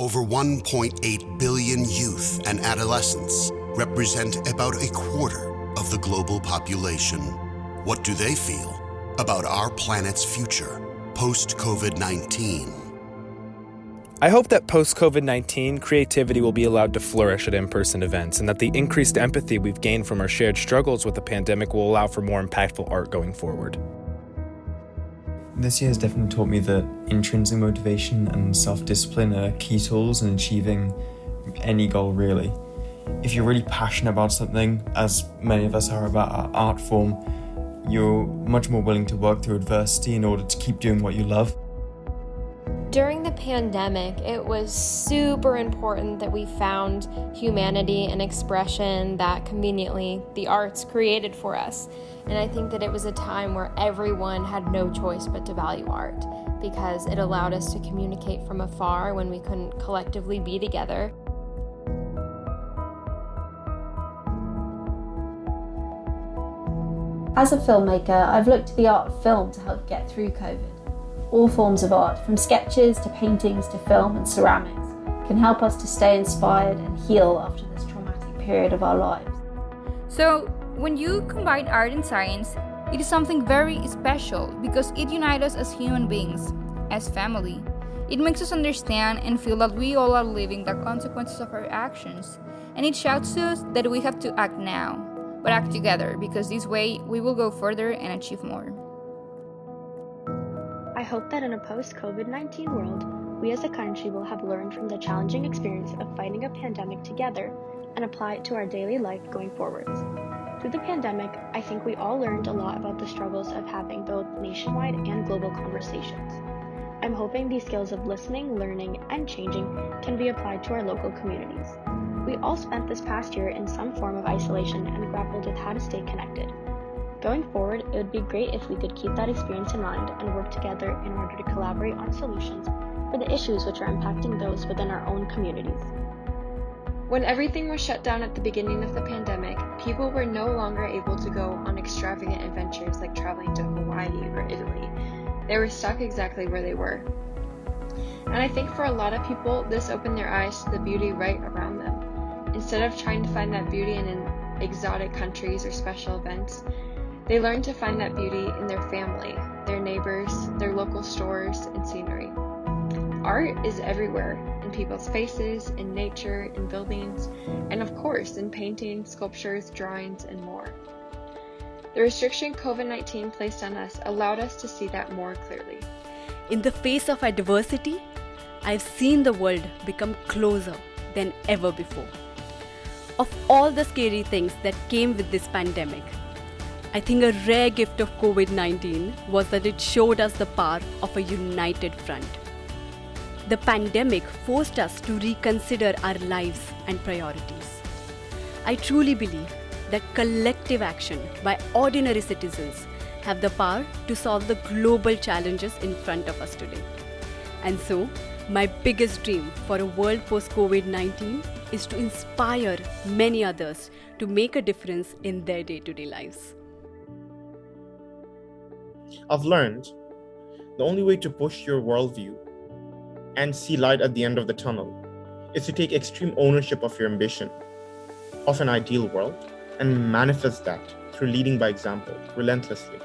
Over 1.8 billion youth and adolescents represent about a quarter of the global population. What do they feel about our planet's future post-COVID-19? I hope that post-COVID-19, creativity will be allowed to flourish at in-person events, and that the increased empathy we've gained from our shared struggles with the pandemic will allow for more impactful art going forward. This year has definitely taught me that intrinsic motivation and self-discipline are key tools in achieving any goal, really. If you're really passionate about something, as many of us are about our art form, you're much more willing to work through adversity in order to keep doing what you love. During the pandemic, it was super important that we found humanity and expression that conveniently the arts created for us. And I think that it was a time where everyone had no choice but to value art, because it allowed us to communicate from afar when we couldn't collectively be together. As a filmmaker, I've looked to the art of film to help get through COVID. All forms of art, from sketches to paintings to film and ceramics, can help us to stay inspired and heal after this traumatic period of our lives. So, when you combine art and science, it is something very special because it unites us as human beings, as family. It makes us understand and feel that we all are living the consequences of our actions, and it shouts to us that we have to act now, but act together, because this way we will go further and achieve more. I hope that in a post-COVID-19 world, we as a country will have learned from the challenging experience of fighting a pandemic together and apply it to our daily life going forwards. Through the pandemic, I think we all learned a lot about the struggles of having both nationwide and global conversations. I'm hoping these skills of listening, learning, and changing can be applied to our local communities. We all spent this past year in some form of isolation and grappled with how to stay connected. Going forward, it would be great if we could keep that experience in mind and work together in order to collaborate on solutions for the issues which are impacting those within our own communities. When everything was shut down at the beginning of the pandemic, people were no longer able to go on extravagant adventures like traveling to Hawaii or Italy. They were stuck exactly where they were. And I think for a lot of people, this opened their eyes to the beauty right around them. Instead of trying to find that beauty in exotic countries or special events, they learned to find that beauty in their family, their neighbors, their local stores, and scenery. Art is everywhere, in people's faces, in nature, in buildings, and of course in paintings, sculptures, drawings, and more. The restriction COVID-19 placed on us allowed us to see that more clearly. In the face of adversity, I've seen the world become closer than ever before. Of all the scary things that came with this pandemic, I think a rare gift of COVID-19 was that it showed us the power of a united front. The pandemic forced us to reconsider our lives and priorities. I truly believe that collective action by ordinary citizens have the power to solve the global challenges in front of us today. And so, my biggest dream for a world post-COVID-19 is to inspire many others to make a difference in their day-to-day lives. I've learned the only way to push your worldview and see light at the end of the tunnel is to take extreme ownership of your ambition, of an ideal world, and manifest that through leading by example, relentlessly.